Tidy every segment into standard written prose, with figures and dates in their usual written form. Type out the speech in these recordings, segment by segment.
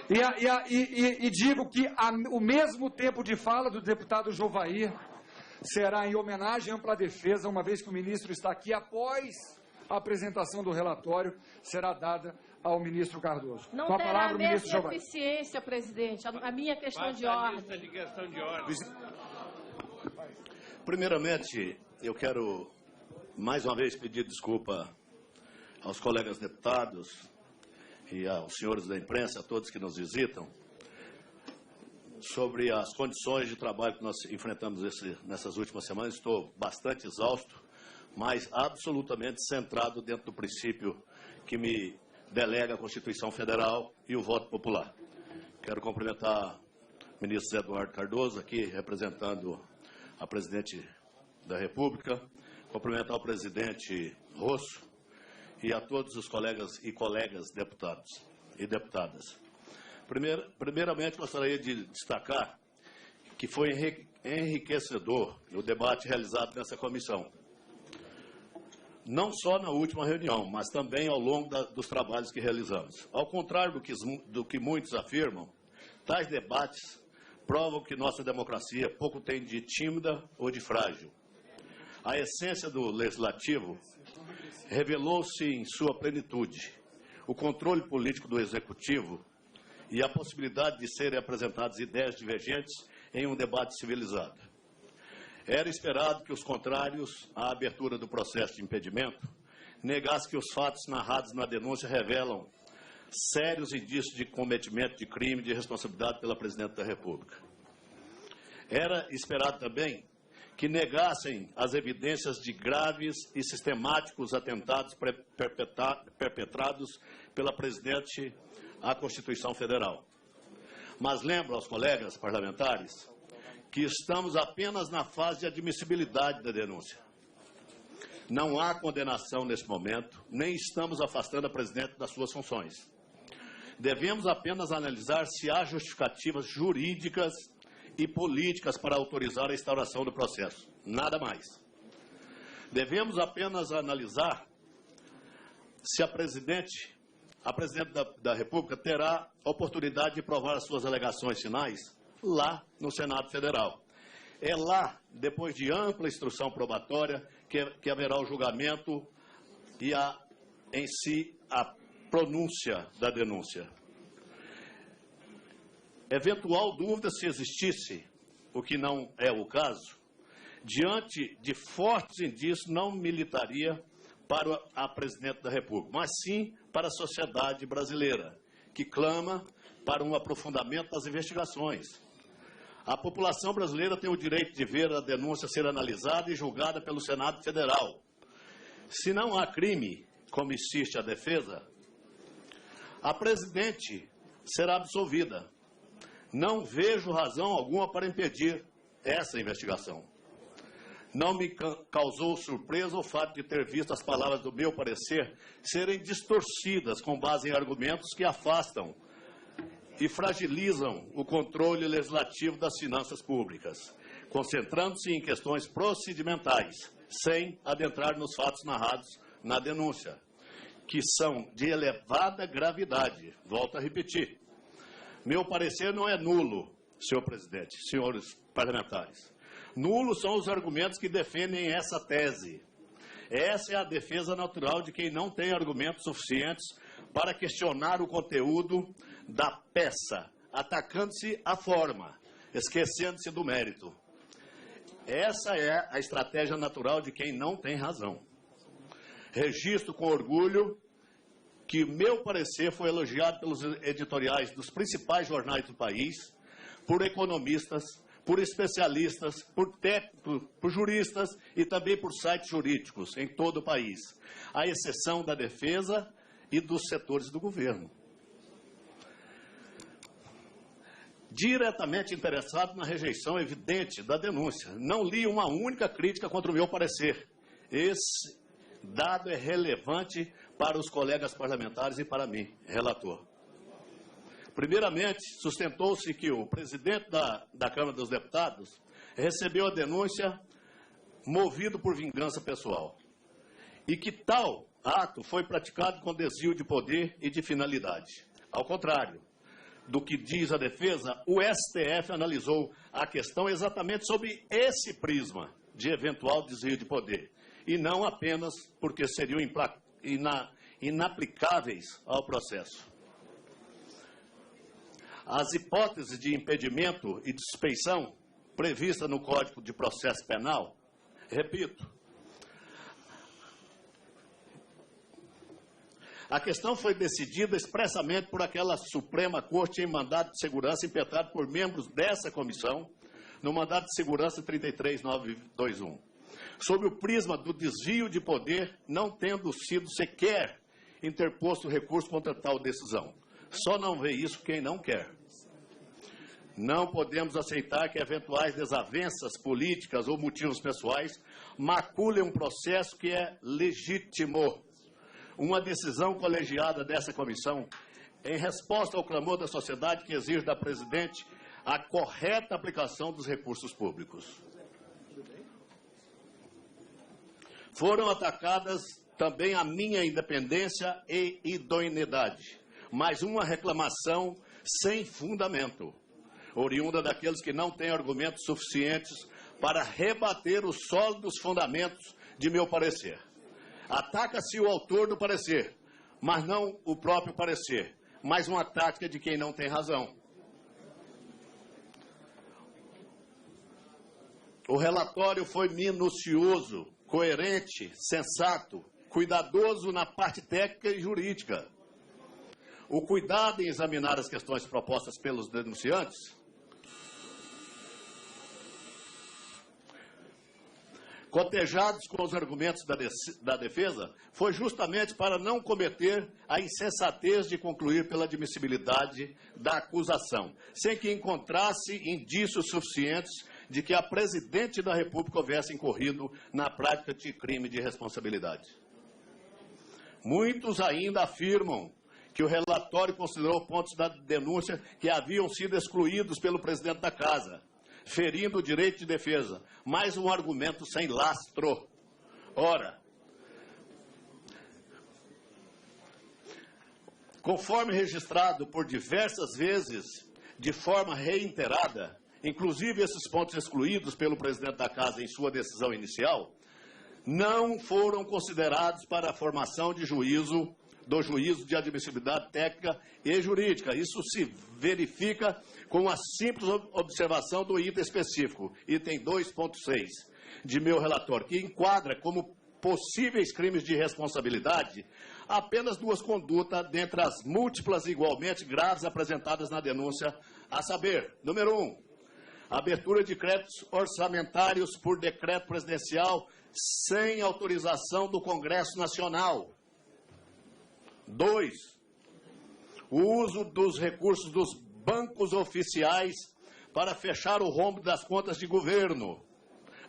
E digo que o mesmo tempo de fala do deputado Jovair será em homenagem à ampla defesa, uma vez que o ministro está aqui após a apresentação do relatório, será dada ao ministro Cardoso. Não Com a terá palavra, a o ministro mesma Jovair. eficiência, presidente. A minha questão de ordem. Primeiramente, eu quero mais uma vez pedir desculpa aos colegas deputados e aos senhores da imprensa, a todos que nos visitam, sobre as condições de trabalho que nós enfrentamos nessas últimas semanas. Estou bastante exausto, mas absolutamente centrado dentro do princípio que me delega a Constituição Federal e o voto popular. Quero cumprimentar o ministro Zé Eduardo Cardoso, aqui representando a presidente da República, cumprimentar o presidente Rosso e a todos os colegas e colegas deputados e deputadas. Primeiramente, gostaria de destacar que foi enriquecedor o debate realizado nessa comissão. Não só na última reunião, mas também ao longo dos trabalhos que realizamos. Ao contrário do que muitos afirmam, tais debates provam que nossa democracia pouco tem de tímida ou de frágil. A essência do legislativo revelou-se em sua plenitude. O controle político do executivo e a possibilidade de serem apresentadas ideias divergentes em um debate civilizado. Era esperado que os contrários à abertura do processo de impedimento negassem que os fatos narrados na denúncia revelam sérios indícios de cometimento de crime de responsabilidade pela Presidente da República. Era esperado também que negassem as evidências de graves e sistemáticos atentados perpetrados pela Presidente à Constituição Federal. Mas lembro aos colegas parlamentares que estamos apenas na fase de admissibilidade da denúncia. Não há condenação nesse momento, nem estamos afastando a Presidente das suas funções. Devemos apenas analisar se há justificativas jurídicas e políticas para autorizar a instauração do processo. Nada mais. Devemos apenas analisar se a Presidente da República terá oportunidade de provar as suas alegações finais lá no Senado Federal. É lá, depois de ampla instrução probatória, que haverá o julgamento e em si a pronúncia da denúncia. Eventual dúvida, se existisse, o que não é o caso, diante de fortes indícios, não militaria para a Presidente da República, mas sim para a sociedade brasileira, que clama para um aprofundamento das investigações. A população brasileira tem o direito de ver a denúncia ser analisada e julgada pelo Senado Federal. Se não há crime, como insiste a defesa, a Presidente será absolvida. Não vejo razão alguma para impedir essa investigação. Não me causou surpresa o fato de ter visto as palavras do meu parecer serem distorcidas com base em argumentos que afastam e fragilizam o controle legislativo das finanças públicas, concentrando-se em questões procedimentais, sem adentrar nos fatos narrados na denúncia, que são de elevada gravidade. Volto a repetir. Meu parecer não é nulo, senhor presidente, senhores parlamentares. Nulos são os argumentos que defendem essa tese. Essa é a defesa natural de quem não tem argumentos suficientes para questionar o conteúdo da peça, atacando-se a forma, esquecendo-se do mérito. Essa é a estratégia natural de quem não tem razão. Registro com orgulho que meu parecer foi elogiado pelos editoriais dos principais jornais do país, por economistas, por especialistas, por técnicos, por juristas e também por sites jurídicos em todo o país, à exceção da defesa e dos setores do governo. Diretamente interessado na rejeição evidente da denúncia. Não li uma única crítica contra o meu parecer. Esse dado é relevante para os colegas parlamentares e para mim, relator. Primeiramente, sustentou-se que o presidente da Câmara dos Deputados recebeu a denúncia movido por vingança pessoal e que tal ato foi praticado com desvio de poder e de finalidade. Ao contrário, do que diz a defesa, o STF analisou a questão exatamente sob esse prisma de eventual desvio de poder, e não apenas porque seriam inaplicáveis ao processo. As hipóteses de impedimento e de suspeição previstas no Código de Processo Penal, repito, a questão foi decidida expressamente por aquela Suprema Corte em mandato de segurança impetrado por membros dessa comissão, no mandato de segurança 33921, sob o prisma do desvio de poder, não tendo sido sequer interposto recurso contra tal decisão. Só não vê isso quem não quer. Não podemos aceitar que eventuais desavenças políticas ou motivos pessoais maculem um processo que é legítimo. Uma decisão colegiada dessa comissão, em resposta ao clamor da sociedade que exige da presidente a correta aplicação dos recursos públicos. Foram atacadas também a minha independência e idoneidade, mas uma reclamação sem fundamento, oriunda daqueles que não têm argumentos suficientes para rebater os sólidos fundamentos de meu parecer. Ataca-se o autor do parecer, mas não o próprio parecer, mais uma tática de quem não tem razão. O relatório foi minucioso, coerente, sensato, cuidadoso na parte técnica e jurídica. O cuidado em examinar as questões propostas pelos denunciantes cotejados com os argumentos da defesa, foi justamente para não cometer a insensatez de concluir pela admissibilidade da acusação, sem que encontrasse indícios suficientes de que a presidente da República houvesse incorrido na prática de crime de responsabilidade. Muitos ainda afirmam que o relatório considerou pontos da denúncia que haviam sido excluídos pelo presidente da Casa, ferindo o direito de defesa, mais um argumento sem lastro. Ora, conforme registrado por diversas vezes, de forma reiterada, inclusive esses pontos excluídos pelo presidente da Casa em sua decisão inicial, não foram considerados para a formação de juízo, do juízo de admissibilidade técnica e jurídica. Isso se verifica com a simples observação do item específico, item 2.6 de meu relatório, que enquadra como possíveis crimes de responsabilidade apenas duas condutas dentre as múltiplas e igualmente graves apresentadas na denúncia, a saber, número 1, abertura de créditos orçamentários por decreto presidencial sem autorização do Congresso Nacional. 2, o uso dos recursos dos bancos oficiais para fechar o rombo das contas de governo.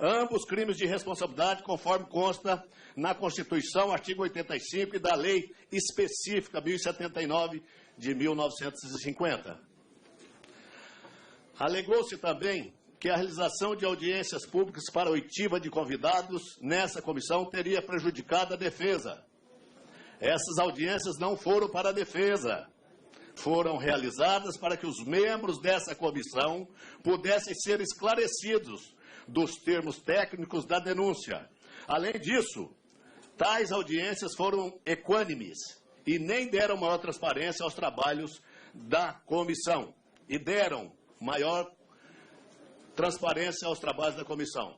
Ambos crimes de responsabilidade, conforme consta na Constituição, artigo 85, e da Lei Específica 1079 de 1950. Alegou-se também que a realização de audiências públicas para oitiva de convidados nessa comissão teria prejudicado a defesa. Essas audiências não foram para a defesa. Foram realizadas para que os membros dessa comissão pudessem ser esclarecidos dos termos técnicos da denúncia. Além disso, tais audiências foram equânimes e nem deram maior transparência aos trabalhos da comissão e deram maior transparência aos trabalhos da comissão.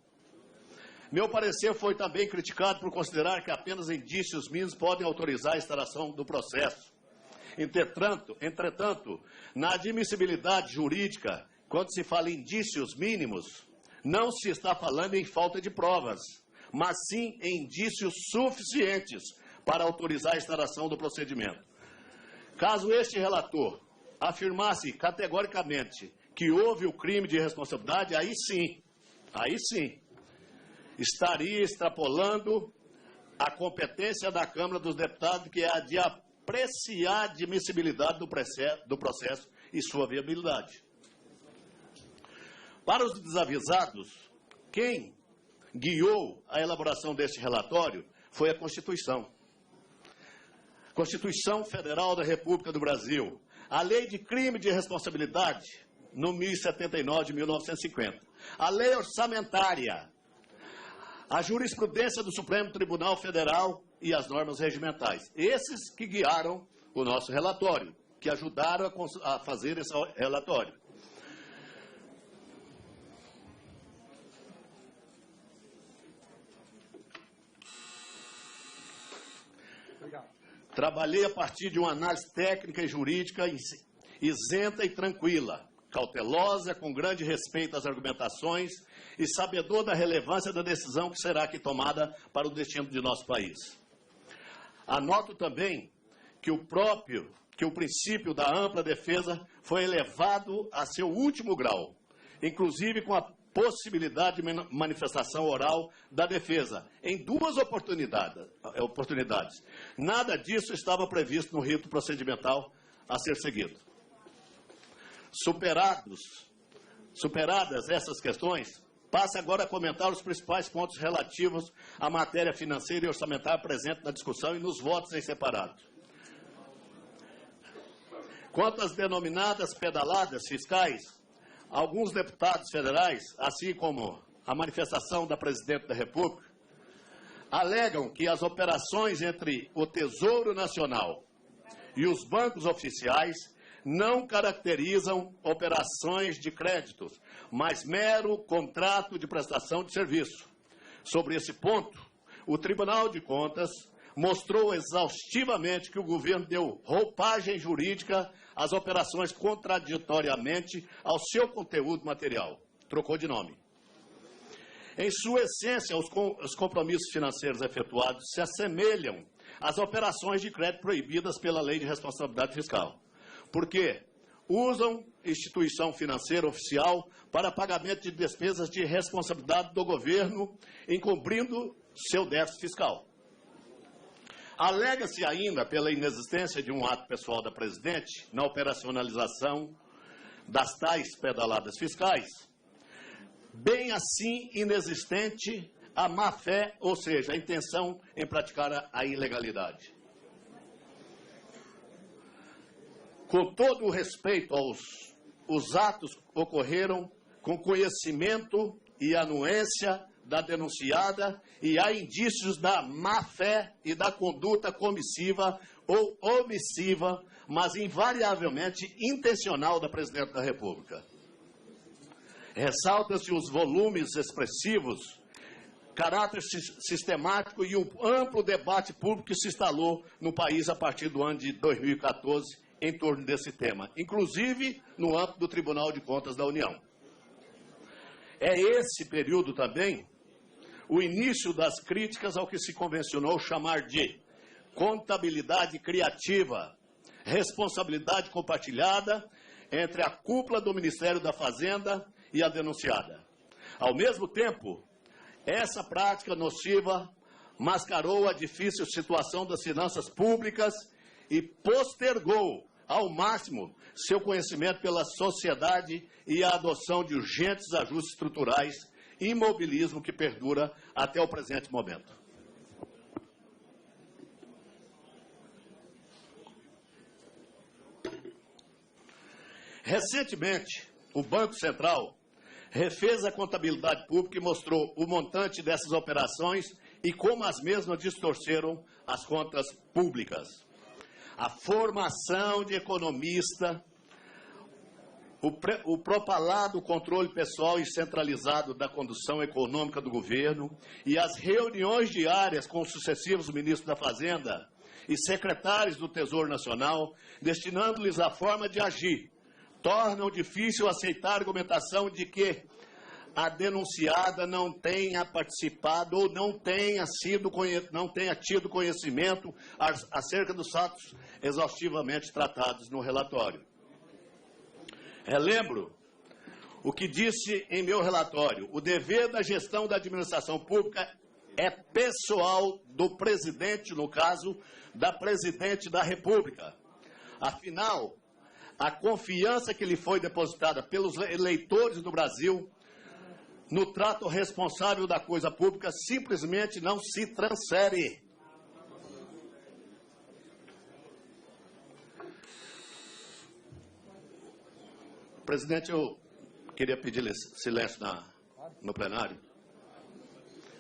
Meu parecer foi também criticado por considerar que apenas indícios mínimos podem autorizar a instalação do processo. Entretanto, na admissibilidade jurídica, quando se fala em indícios mínimos, não se está falando em falta de provas, mas sim em indícios suficientes para autorizar a instalação do procedimento. Caso este relator afirmasse categoricamente que houve o crime de responsabilidade, aí sim, estaria extrapolando a competência da Câmara dos Deputados, que é a de apreciar a admissibilidade do processo e sua viabilidade. Para os desavisados, quem guiou a elaboração deste relatório foi a Constituição. Constituição Federal da República do Brasil, a Lei de Crime de Responsabilidade, no 1079 de 1950, a Lei Orçamentária, a jurisprudência do Supremo Tribunal Federal e as normas regimentais. Esses que guiaram o nosso relatório, que ajudaram a fazer esse relatório. Obrigado. Trabalhei a partir de uma análise técnica e jurídica isenta e tranquila, cautelosa, com grande respeito às argumentações e sabedor da relevância da decisão que será aqui tomada para o destino de nosso país. Anoto também que o princípio da ampla defesa foi elevado a seu último grau, inclusive com a possibilidade de manifestação oral da defesa, em duas oportunidades. Nada disso estava previsto no rito procedimental a ser seguido. Superadas essas questões, passo agora a comentar os principais pontos relativos à matéria financeira e orçamentária presente na discussão e nos votos em separado. Quanto às denominadas pedaladas fiscais, alguns deputados federais, assim como a manifestação da Presidente da República, alegam que as operações entre o Tesouro Nacional e os bancos oficiais não caracterizam operações de créditos, mas mero contrato de prestação de serviço. Sobre esse ponto, o Tribunal de Contas mostrou exaustivamente que o governo deu roupagem jurídica às operações contraditoriamente ao seu conteúdo material. Trocou de nome. Em sua essência, os compromissos financeiros efetuados se assemelham às operações de crédito proibidas pela Lei de Responsabilidade Fiscal, porque usam instituição financeira oficial para pagamento de despesas de responsabilidade do governo, encobrindo seu déficit fiscal. Alega-se ainda pela inexistência de um ato pessoal da Presidente na operacionalização das tais pedaladas fiscais, bem assim inexistente a má-fé, ou seja, a intenção em praticar a ilegalidade. Com todo o respeito os atos ocorreram com conhecimento e anuência da denunciada e há indícios da má-fé e da conduta comissiva ou omissiva, mas invariavelmente intencional da Presidente da República. Ressalta-se os volumes expressivos, caráter sistemático e o amplo debate público que se instalou no país a partir do ano de 2014 em torno desse tema, inclusive no âmbito do Tribunal de Contas da União. É esse período também o início das críticas ao que se convencionou chamar de contabilidade criativa, responsabilidade compartilhada entre a cúpula do Ministério da Fazenda e a denunciada. Ao mesmo tempo, essa prática nociva mascarou a difícil situação das finanças públicas e postergou ao máximo seu conhecimento pela sociedade e a adoção de urgentes ajustes estruturais, imobilismo que perdura até o presente momento. Recentemente, o Banco Central refez a contabilidade pública e mostrou o montante dessas operações e como as mesmas distorceram as contas públicas. A formação de economista, o propalado controle pessoal e centralizado da condução econômica do governo e as reuniões diárias com os sucessivos ministros da Fazenda e secretários do Tesouro Nacional, destinando-lhes a forma de agir, tornam difícil aceitar a argumentação de que a denunciada não tenha participado ou não tenha tido conhecimento acerca dos fatos exaustivamente tratados no relatório. Relembro o que disse em meu relatório. O dever da gestão da administração pública é pessoal do presidente, no caso, da Presidente da República. Afinal, a confiança que lhe foi depositada pelos eleitores do Brasil no trato responsável da coisa pública simplesmente não se transfere. Presidente, eu queria pedir silêncio no plenário.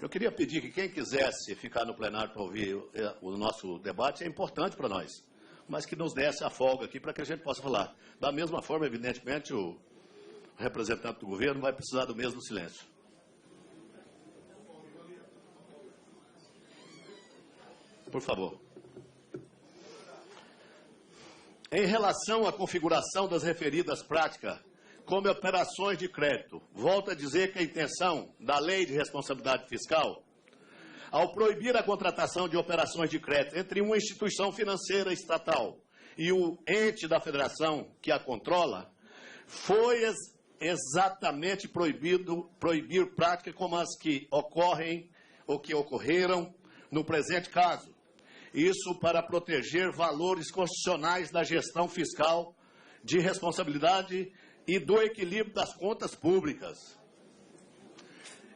Eu queria pedir que quem quisesse ficar no plenário para ouvir o nosso debate, é importante para nós, mas que nos desse a folga aqui para que a gente possa falar. Da mesma forma, evidentemente, o representante do governo vai precisar do mesmo silêncio. Por favor. Em relação à configuração das referidas práticas, como operações de crédito, volto a dizer que a intenção da Lei de Responsabilidade Fiscal, ao proibir a contratação de operações de crédito entre uma instituição financeira estatal e o ente da federação que a controla, foi exatamente proibir práticas como as que ocorrem ou que ocorreram no presente caso. Isso para proteger valores constitucionais da gestão fiscal, de responsabilidade e do equilíbrio das contas públicas.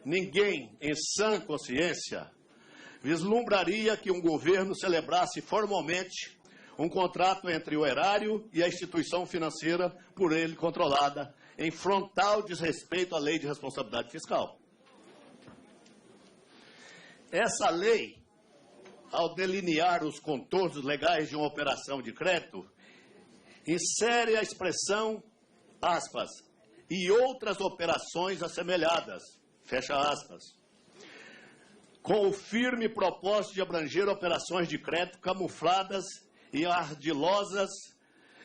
Ninguém, em sã consciência, vislumbraria que um governo celebrasse formalmente um contrato entre o erário e a instituição financeira por ele controlada, em frontal desrespeito à Lei de Responsabilidade Fiscal. Essa lei, ao delinear os contornos legais de uma operação de crédito, insere a expressão, aspas, e outras operações assemelhadas, fecha aspas, com o firme propósito de abranger operações de crédito camufladas e ardilosas,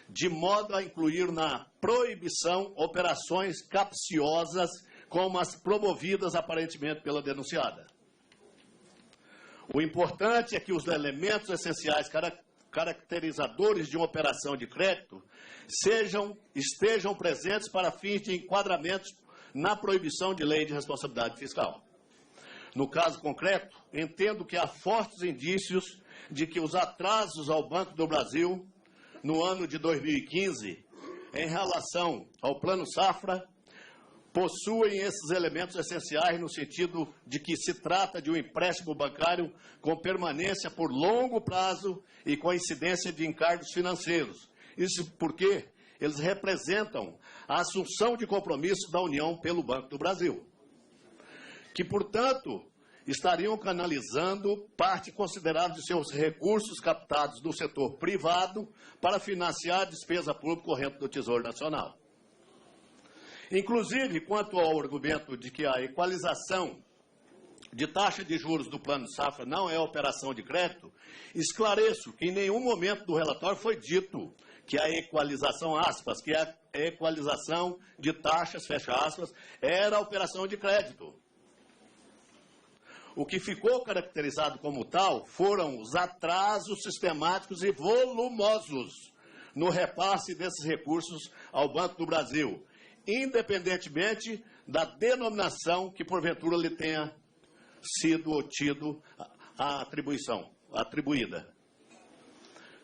de modo a incluir na proibição operações capciosas como as promovidas aparentemente pela denunciada. O importante é que os elementos essenciais caracterizadores de uma operação de crédito estejam presentes para fins de enquadramento na proibição de lei de responsabilidade fiscal. No caso concreto, entendo que há fortes indícios de que os atrasos ao Banco do Brasil no ano de 2015, em relação ao Plano Safra, possuem esses elementos essenciais no sentido de que se trata de um empréstimo bancário com permanência por longo prazo e com incidência de encargos financeiros. Isso porque eles representam a assunção de compromisso da União pelo Banco do Brasil, que, portanto, estariam canalizando parte considerável de seus recursos captados do setor privado para financiar a despesa pública corrente do Tesouro Nacional. Inclusive, quanto ao argumento de que a equalização de taxa de juros do Plano Safra não é operação de crédito, esclareço que em nenhum momento do relatório foi dito que a equalização, aspas, que a equalização de taxas, fecha aspas, era operação de crédito. O que ficou caracterizado como tal foram os atrasos sistemáticos e volumosos no repasse desses recursos ao Banco do Brasil, independentemente da denominação que porventura lhe tenha sido ou tido a atribuída.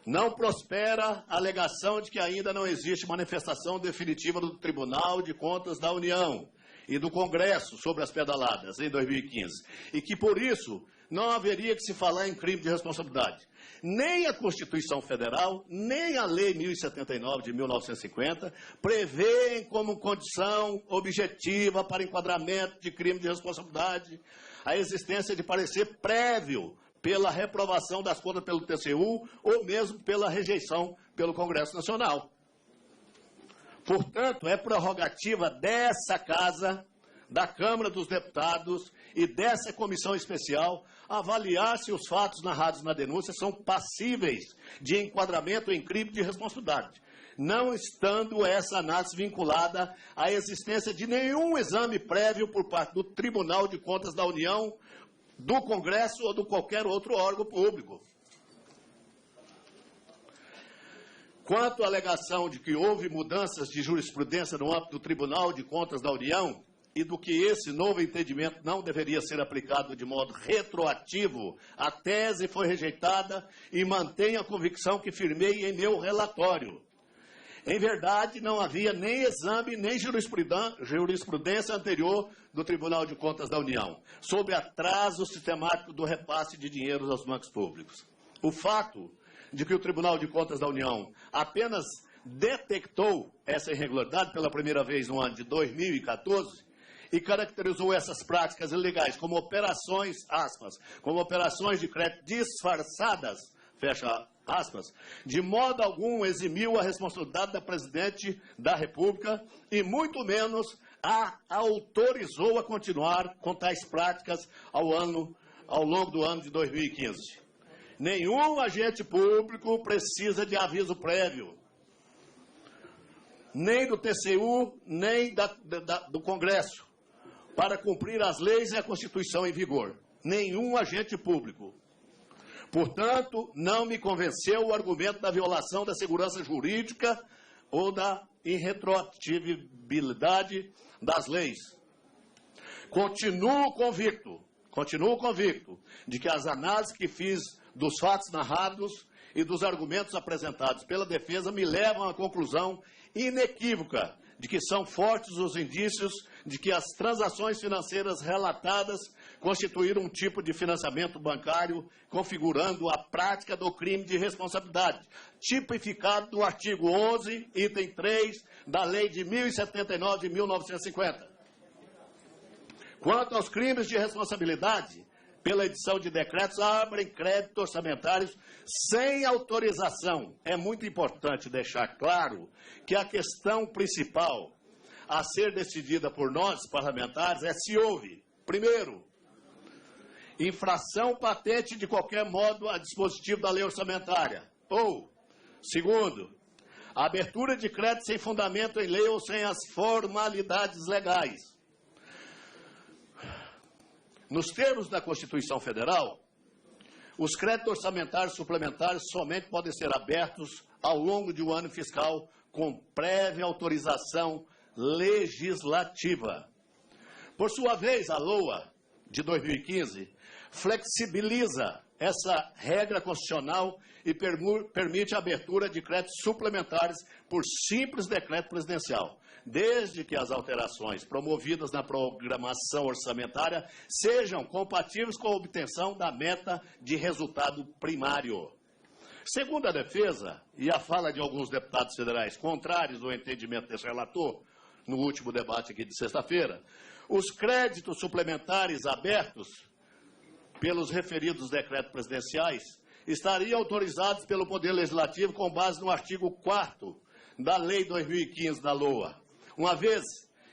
Não prospera a alegação de que ainda não existe manifestação definitiva do Tribunal de Contas da União e do Congresso sobre as pedaladas em 2015, e que, por isso, não haveria que se falar em crime de responsabilidade. Nem a Constituição Federal, nem a Lei 1079 de 1950 prevêem como condição objetiva para enquadramento de crime de responsabilidade a existência de parecer prévio pela reprovação das contas pelo TCU ou mesmo pela rejeição pelo Congresso Nacional. Portanto, é prerrogativa dessa Casa, da Câmara dos Deputados e dessa comissão especial avaliar se os fatos narrados na denúncia são passíveis de enquadramento em crime de responsabilidade, não estando essa análise vinculada à existência de nenhum exame prévio por parte do Tribunal de Contas da União, do Congresso ou de qualquer outro órgão público. Quanto à alegação de que houve mudanças de jurisprudência no âmbito do Tribunal de Contas da União e do que esse novo entendimento não deveria ser aplicado de modo retroativo, a tese foi rejeitada e mantenho a convicção que firmei em meu relatório. Em verdade, não havia nem exame, nem jurisprudência anterior do Tribunal de Contas da União sobre atraso sistemático do repasse de dinheiros aos bancos públicos. O fato de que o Tribunal de Contas da União apenas detectou essa irregularidade pela primeira vez no ano de 2014 e caracterizou essas práticas ilegais como operações, aspas, como operações de crédito disfarçadas, fecha aspas, de modo algum eximiu a responsabilidade da Presidente da República e muito menos a autorizou a continuar com tais práticas ao longo do ano de 2015. Nenhum agente público precisa de aviso prévio, nem do TCU, nem do Congresso, para cumprir as leis e a Constituição em vigor. Nenhum agente público. Portanto, não me convenceu o argumento da violação da segurança jurídica ou da irretroatividade das leis. Continuo convicto de que as análises que fiz dos fatos narrados e dos argumentos apresentados pela defesa me levam à conclusão inequívoca de que são fortes os indícios de que as transações financeiras relatadas constituíram um tipo de financiamento bancário, configurando a prática do crime de responsabilidade, tipificado no artigo 11, item 3, da Lei de 1079 de 1950. Quanto aos crimes de responsabilidade, pela edição de decretos, abrem créditos orçamentários sem autorização. É muito importante deixar claro que a questão principal a ser decidida por nós, parlamentares, é se houve, primeiro, infração patente de qualquer modo a dispositivo da lei orçamentária, ou, segundo, abertura de crédito sem fundamento em lei ou sem as formalidades legais. Nos termos da Constituição Federal, os créditos orçamentários suplementares somente podem ser abertos ao longo de um ano fiscal com prévia autorização legislativa. Por sua vez, a LOA de 2015 flexibiliza essa regra constitucional e permite a abertura de créditos suplementares por simples decreto presidencial, desde que as alterações promovidas na programação orçamentária sejam compatíveis com a obtenção da meta de resultado primário. Segundo a defesa, e a fala de alguns deputados federais contrários ao entendimento desse relator, no último debate aqui de sexta-feira, os créditos suplementares abertos pelos referidos decretos presidenciais estariam autorizados pelo Poder Legislativo com base no artigo 4º da Lei 2015 da LOA, uma vez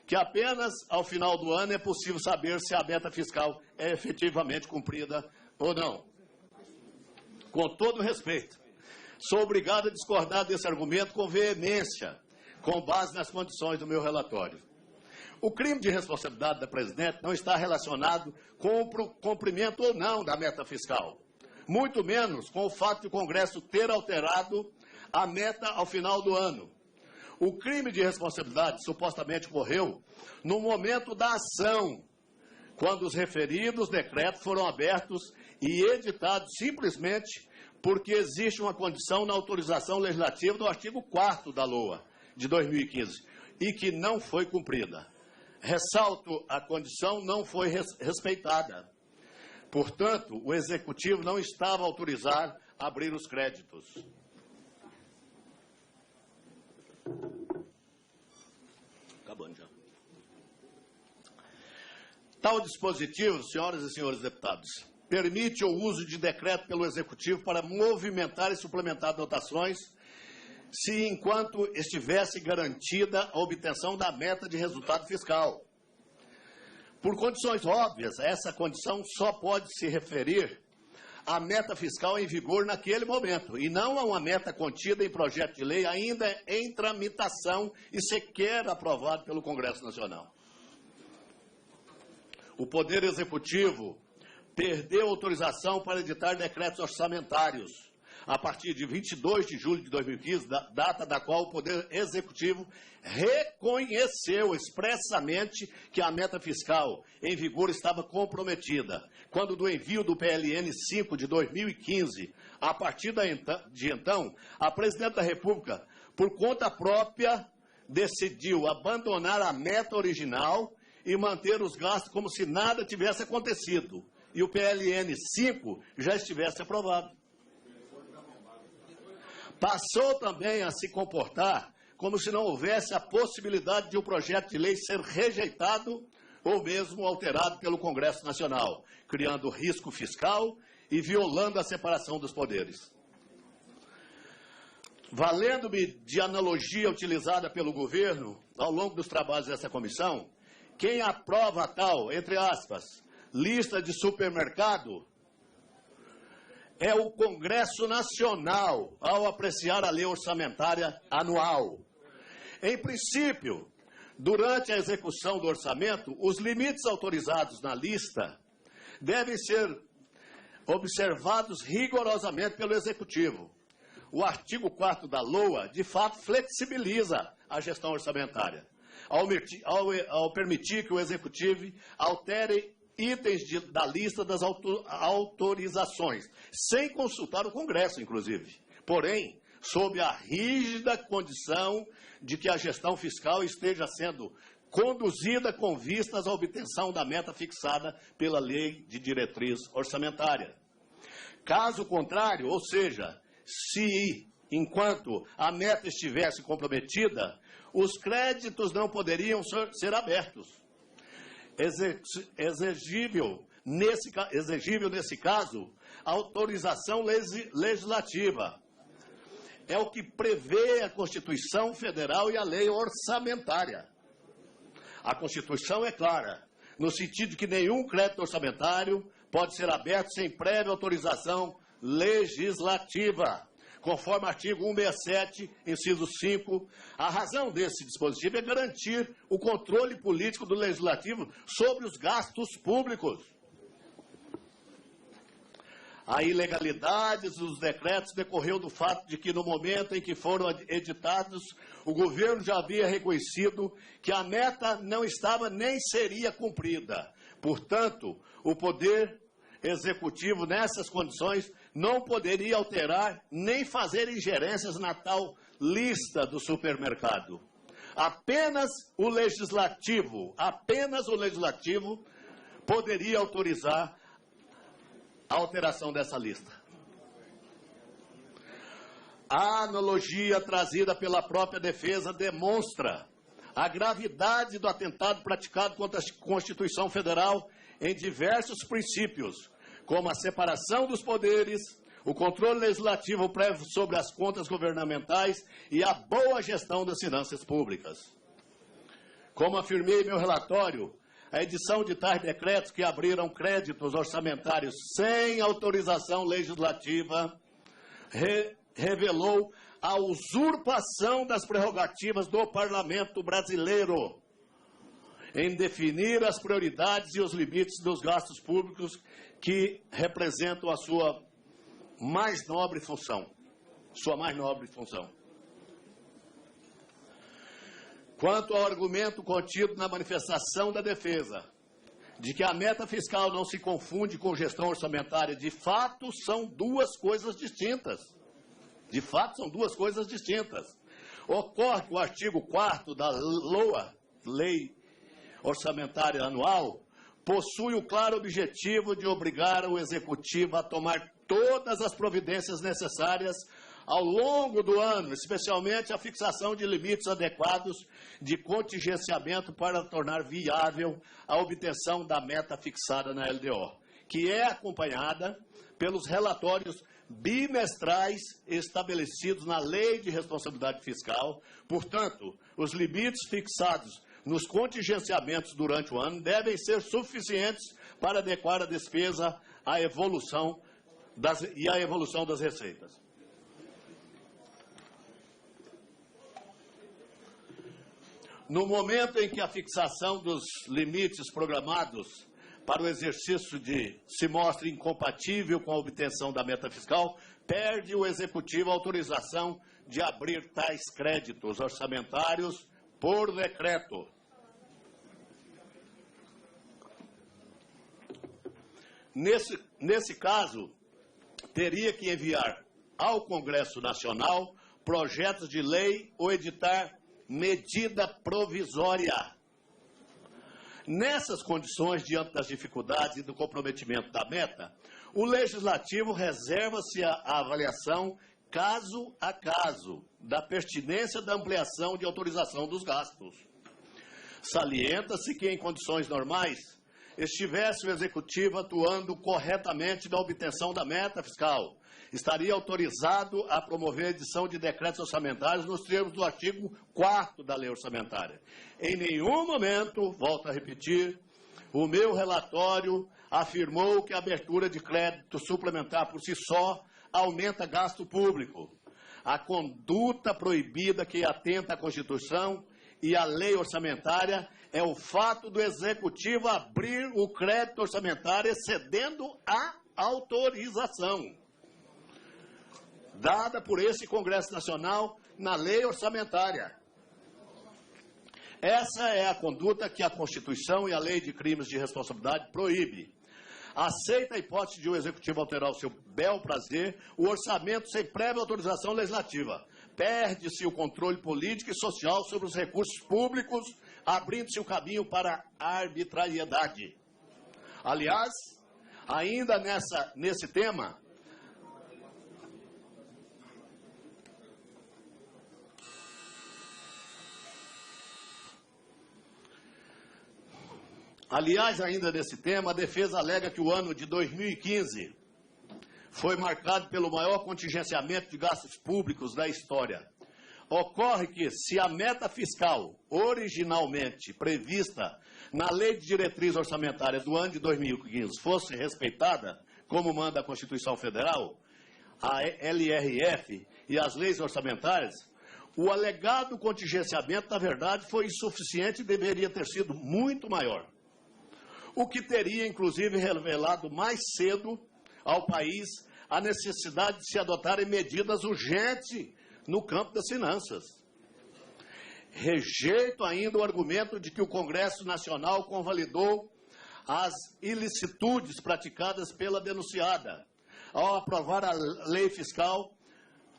que apenas ao final do ano é possível saber se a meta fiscal é efetivamente cumprida ou não. Com todo respeito, sou obrigado a discordar desse argumento com veemência, com base nas condições do meu relatório. O crime de responsabilidade da Presidente não está relacionado com o cumprimento ou não da meta fiscal, muito menos com o fato de o Congresso ter alterado a meta ao final do ano. O crime de responsabilidade supostamente ocorreu no momento da ação, quando os referidos decretos foram abertos e editados simplesmente porque existe uma condição na autorização legislativa do artigo 4º da LOA de 2015 e que não foi cumprida. Ressalto, a condição não foi respeitada. Portanto, o Executivo não estava autorizado a abrir os créditos. Acabando já. Tal dispositivo, senhoras e senhores deputados, permite o uso de decreto pelo Executivo para movimentar e suplementar dotações, se enquanto estivesse garantida a obtenção da meta de resultado fiscal. Por condições óbvias, essa condição só pode se referir à meta fiscal em vigor naquele momento, e não a uma meta contida em projeto de lei ainda em tramitação e sequer aprovado pelo Congresso Nacional. O Poder Executivo perdeu autorização para editar decretos orçamentários a partir de 22 de julho de 2015, data da qual o Poder Executivo reconheceu expressamente que a meta fiscal em vigor estava comprometida, quando do envio do PLN 5 de 2015, a partir de então, a Presidente da República, por conta própria, decidiu abandonar a meta original e manter os gastos como se nada tivesse acontecido, e o PLN 5 já estivesse aprovado. passou também a se comportar como se não houvesse a possibilidade de um projeto de lei ser rejeitado ou mesmo alterado pelo Congresso Nacional, criando risco fiscal e violando a separação dos poderes. Valendo-me de analogia utilizada pelo governo ao longo dos trabalhos dessa comissão, quem aprova a tal, entre aspas, lista de supermercado é o Congresso Nacional ao apreciar a lei orçamentária anual. Em princípio, durante a execução do orçamento, os limites autorizados na lista devem ser observados rigorosamente pelo Executivo. O artigo 4º da LOA, de fato, flexibiliza a gestão orçamentária, ao permitir que o Executivo altere itens da lista das autorizações, sem consultar o Congresso, inclusive. Porém, sob a rígida condição de que a gestão fiscal esteja sendo conduzida com vistas à obtenção da meta fixada pela Lei de Diretriz Orçamentária. Caso contrário, ou seja, se, enquanto a meta estivesse comprometida, os créditos não poderiam ser abertos. Exigível nesse caso, a autorização legislativa. É o que prevê a Constituição Federal e a lei orçamentária. A Constituição é clara, no sentido de que nenhum crédito orçamentário pode ser aberto sem prévia autorização legislativa. Conforme o artigo 167, inciso 5, a razão desse dispositivo é garantir o controle político do Legislativo sobre os gastos públicos. A ilegalidade dos decretos decorreu do fato de que, no momento em que foram editados, o governo já havia reconhecido que a meta não estava nem seria cumprida. Portanto, o Poder Executivo, nessas condições, não poderia alterar nem fazer ingerências na tal lista do supermercado. Apenas o Legislativo poderia autorizar a alteração dessa lista. A analogia trazida pela própria defesa demonstra a gravidade do atentado praticado contra a Constituição Federal em diversos princípios, como a separação dos poderes, o controle legislativo prévio sobre as contas governamentais e a boa gestão das finanças públicas. Como afirmei em meu relatório, a edição de tais decretos que abriram créditos orçamentários sem autorização legislativa revelou a usurpação das prerrogativas do Parlamento brasileiro em definir as prioridades e os limites dos gastos públicos que representam a sua mais nobre função. Quanto ao argumento contido na manifestação da defesa, de que a meta fiscal não se confunde com gestão orçamentária, de fato são duas coisas distintas. Ocorre que o artigo 4º da LOA, Lei Orçamentária Anual, possui o claro objetivo de obrigar o Executivo a tomar todas as providências necessárias ao longo do ano, especialmente a fixação de limites adequados de contingenciamento para tornar viável a obtenção da meta fixada na LDO, que é acompanhada pelos relatórios bimestrais estabelecidos na Lei de Responsabilidade Fiscal. Portanto, os limites fixados nos contingenciamentos durante o ano devem ser suficientes para adequar a despesa à evolução das receitas. No momento em que a fixação dos limites programados para o exercício se mostra incompatível com a obtenção da meta fiscal, perde o Executivo a autorização de abrir tais créditos orçamentários por decreto. Nesse caso, teria que enviar ao Congresso Nacional projetos de lei ou editar medida provisória. Nessas condições, diante das dificuldades e do comprometimento da meta, o Legislativo reserva-se a avaliação caso a caso da pertinência da ampliação de autorização dos gastos. Salienta-se que, em condições normais, estivesse o Executivo atuando corretamente na obtenção da meta fiscal, estaria autorizado a promover a edição de decretos orçamentários nos termos do artigo 4º da Lei Orçamentária. Em nenhum momento, volto a repetir, o meu relatório afirmou que a abertura de crédito suplementar por si só aumenta gasto público. A conduta proibida que atenta à Constituição e à lei orçamentária é o fato do Executivo abrir o crédito orçamentário excedendo a autorização dada por esse Congresso Nacional na lei orçamentária. Essa é a conduta que a Constituição e a Lei de Crimes de Responsabilidade proíbe. Aceita a hipótese de o Executivo alterar ao seu bel prazer o orçamento sem prévia autorização legislativa. Perde-se o controle político e social sobre os recursos públicos, abrindo-se o caminho para a arbitrariedade. Aliás, ainda nesse tema, a defesa alega que o ano de 2015 foi marcado pelo maior contingenciamento de gastos públicos da história. Ocorre que, se a meta fiscal originalmente prevista na Lei de Diretriz Orçamentária do ano de 2015 fosse respeitada, como manda a Constituição Federal, a LRF e as leis orçamentárias, o alegado contingenciamento, na verdade, foi insuficiente e deveria ter sido muito maior. O que teria, inclusive, revelado mais cedo ao país a necessidade de se adotarem medidas urgentes no campo das finanças. Rejeito ainda o argumento de que o Congresso Nacional convalidou as ilicitudes praticadas pela denunciada ao aprovar a lei fiscal,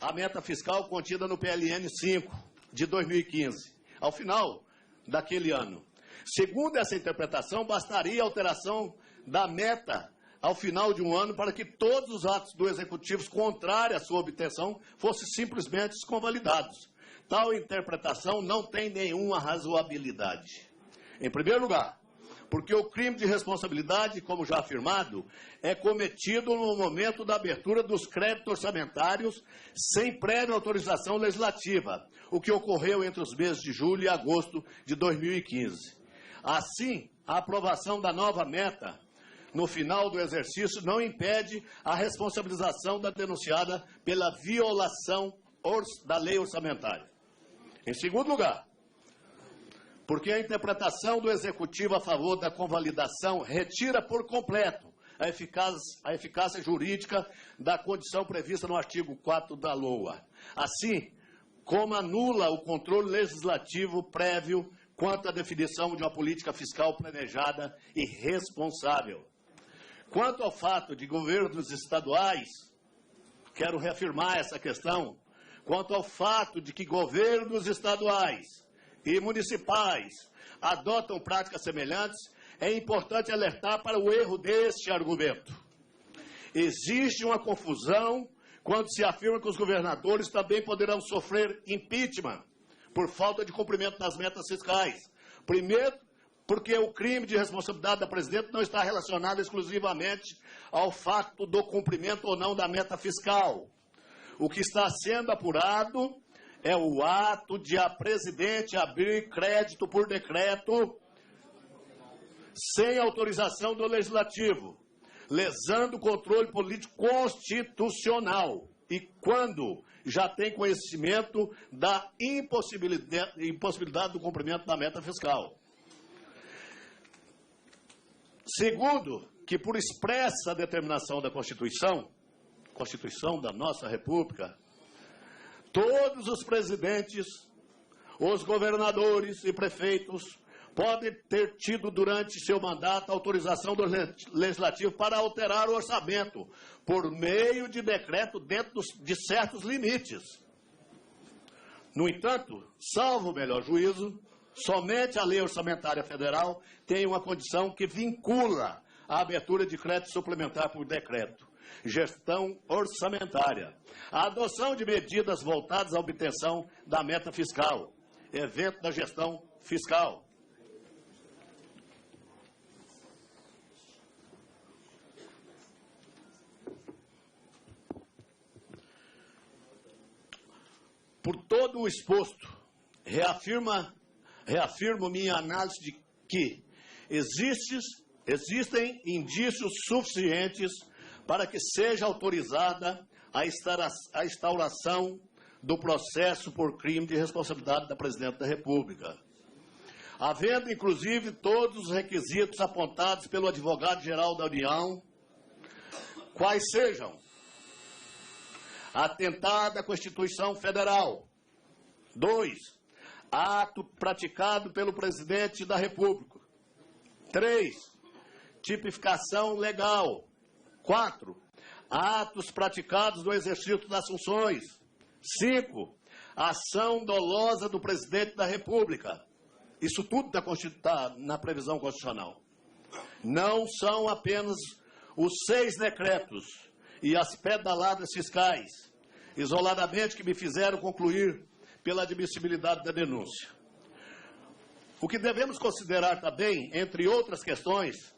a meta fiscal contida no PLN 5 de 2015, ao final daquele ano. Segundo essa interpretação, bastaria a alteração da meta ao final de um ano para que todos os atos do Executivo contrários à sua obtenção fossem simplesmente desconvalidados. Tal interpretação não tem nenhuma razoabilidade. Em primeiro lugar, porque o crime de responsabilidade, como já afirmado, é cometido no momento da abertura dos créditos orçamentários sem prévia autorização legislativa, o que ocorreu entre os meses de julho e agosto de 2015. Assim, a aprovação da nova meta no final do exercício não impede a responsabilização da denunciada pela violação da lei orçamentária. Em segundo lugar, porque a interpretação do Executivo a favor da convalidação retira por completo a eficácia jurídica da condição prevista no artigo 4 da LOA. Assim, como anula o controle legislativo prévio quanto à definição de uma política fiscal planejada e responsável. Quanto ao fato de governos estaduais, quero reafirmar essa questão, quanto ao fato de que governos estaduais e municipais adotam práticas semelhantes, é importante alertar para o erro deste argumento. Existe uma confusão quando se afirma que os governadores também poderão sofrer impeachment por falta de cumprimento das metas fiscais. Primeiro, porque o crime de responsabilidade da presidente não está relacionado exclusivamente ao fato do cumprimento ou não da meta fiscal. O que está sendo apurado é o ato de a presidente abrir crédito por decreto sem autorização do Legislativo, lesando o controle político constitucional. E quando já tem conhecimento da impossibilidade do cumprimento da meta fiscal. Segundo, que por expressa determinação da Constituição da nossa República, todos os presidentes, os governadores e prefeitos podem ter tido durante seu mandato autorização do Legislativo para alterar o orçamento por meio de decreto dentro de certos limites. No entanto, salvo o melhor juízo, somente a Lei Orçamentária Federal tem uma condição que vincula a abertura de crédito suplementar por decreto. gestão orçamentária, a adoção de medidas voltadas à obtenção da meta fiscal, evento da gestão fiscal. Por todo o exposto, reafirmo minha análise de que existem indícios suficientes para que seja autorizada a instauração do processo por crime de responsabilidade da Presidente da República, havendo inclusive todos os requisitos apontados pelo Advogado-Geral da União, quais sejam: atentado à Constituição Federal. 2. Ato praticado pelo Presidente da República. 3. Tipificação legal. 4. Atos praticados no exercício das funções. 5. Ação dolosa do Presidente da República. Isso tudo está na previsão constitucional. Não são apenas os 6 decretos e as pedaladas fiscais, isoladamente, que me fizeram concluir pela admissibilidade da denúncia. O que devemos considerar também, entre outras questões,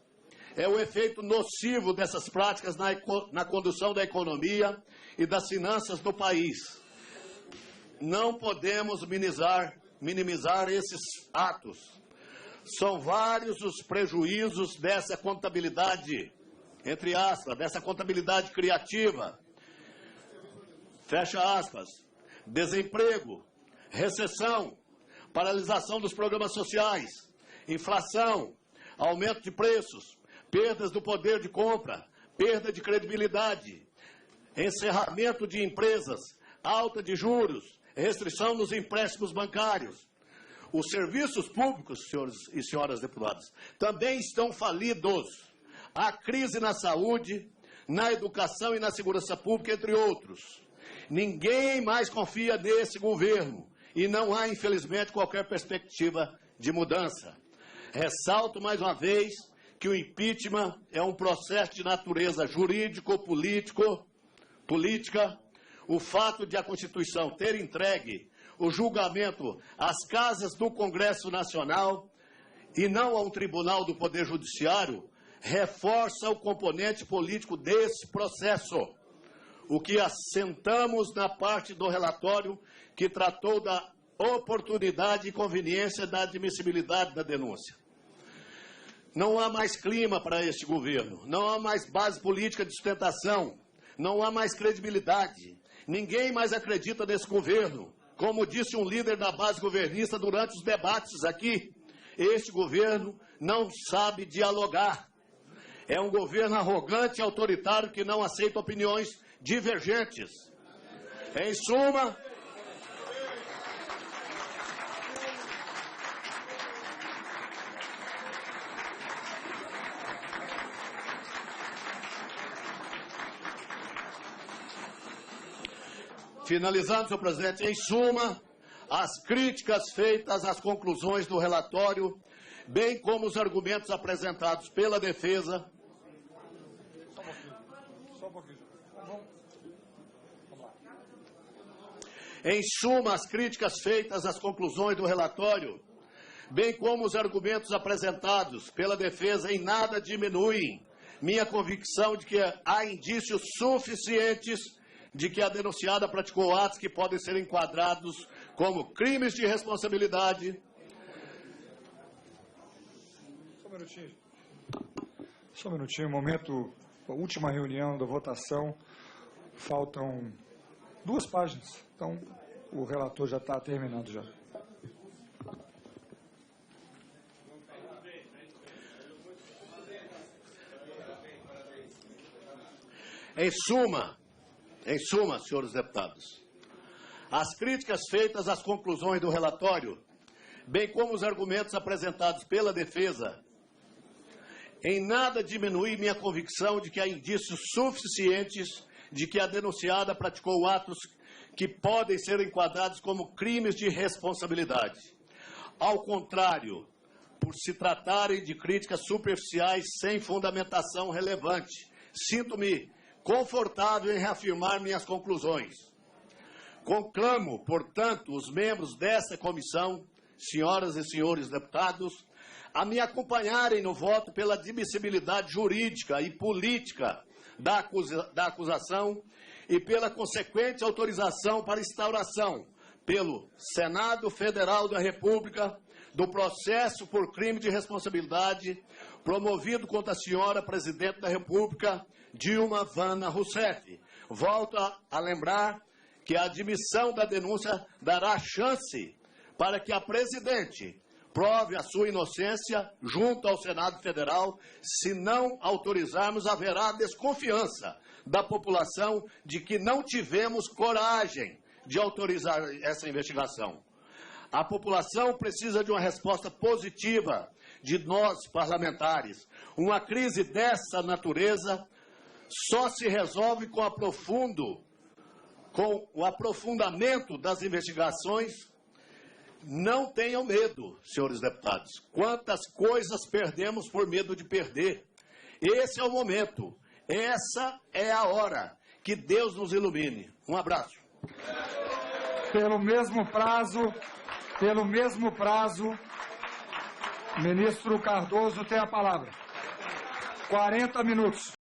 é o efeito nocivo dessas práticas na condução da economia e das finanças do país. Não podemos minimizar esses atos. São vários os prejuízos dessa contabilidade, entre aspas, dessa contabilidade criativa. Fecha aspas. Desemprego, recessão, paralisação dos programas sociais, inflação, aumento de preços, perdas do poder de compra, perda de credibilidade, encerramento de empresas, alta de juros, restrição nos empréstimos bancários. Os serviços públicos, senhores e senhoras deputadas, também estão falidos. Há crise na saúde, na educação e na segurança pública, entre outros. Ninguém mais confia nesse governo e não há, infelizmente, qualquer perspectiva de mudança. Ressalto mais uma vez que o impeachment é um processo de natureza jurídico-política. O fato de a Constituição ter entregue o julgamento às casas do Congresso Nacional e não a um tribunal do Poder Judiciário reforça o componente político desse processo, o que assentamos na parte do relatório que tratou da oportunidade e conveniência da admissibilidade da denúncia. Não há mais clima para este governo, não há mais base política de sustentação, não há mais credibilidade. Ninguém mais acredita nesse governo. Como disse um líder da base governista durante os debates aqui, este governo não sabe dialogar. É um governo arrogante e autoritário que não aceita opiniões divergentes. Em suma, finalizando, senhor presidente, em suma, as críticas feitas às conclusões do relatório, bem como os argumentos apresentados pela defesa, em suma, as críticas feitas às conclusões do relatório, bem como os argumentos apresentados pela defesa, em nada diminuem minha convicção de que há indícios suficientes de que a denunciada praticou atos que podem ser enquadrados como crimes de responsabilidade. Só um minutinho, momento, a última reunião da votação, faltam 2 páginas, então o relator já está terminando já. Em suma, senhores deputados, as críticas feitas às conclusões do relatório, bem como os argumentos apresentados pela defesa, em nada diminui minha convicção de que há indícios suficientes de que a denunciada praticou atos que podem ser enquadrados como crimes de responsabilidade. Ao contrário, por se tratarem de críticas superficiais sem fundamentação relevante, sinto-me confortável em reafirmar minhas conclusões. Conclamo, portanto, os membros dessa comissão, senhoras e senhores deputados, a me acompanharem no voto pela admissibilidade jurídica e política da acusação e pela consequente autorização para instauração pelo Senado Federal da República do processo por crime de responsabilidade promovido contra a senhora Presidente da República, Dilma Vana Rousseff. Volto a lembrar que a admissão da denúncia dará chance para que a Presidente prove a sua inocência junto ao Senado Federal. Se não autorizarmos, haverá desconfiança da população de que não tivemos coragem de autorizar essa investigação. A população precisa de uma resposta positiva de nós, parlamentares. Uma crise dessa natureza só se resolve com o aprofundamento das investigações. Não tenham medo, senhores deputados. Quantas coisas perdemos por medo de perder. Esse é o momento. Essa é a hora. Que Deus nos ilumine. Um abraço. Pelo mesmo prazo, ministro Cardoso tem a palavra. 40 minutos.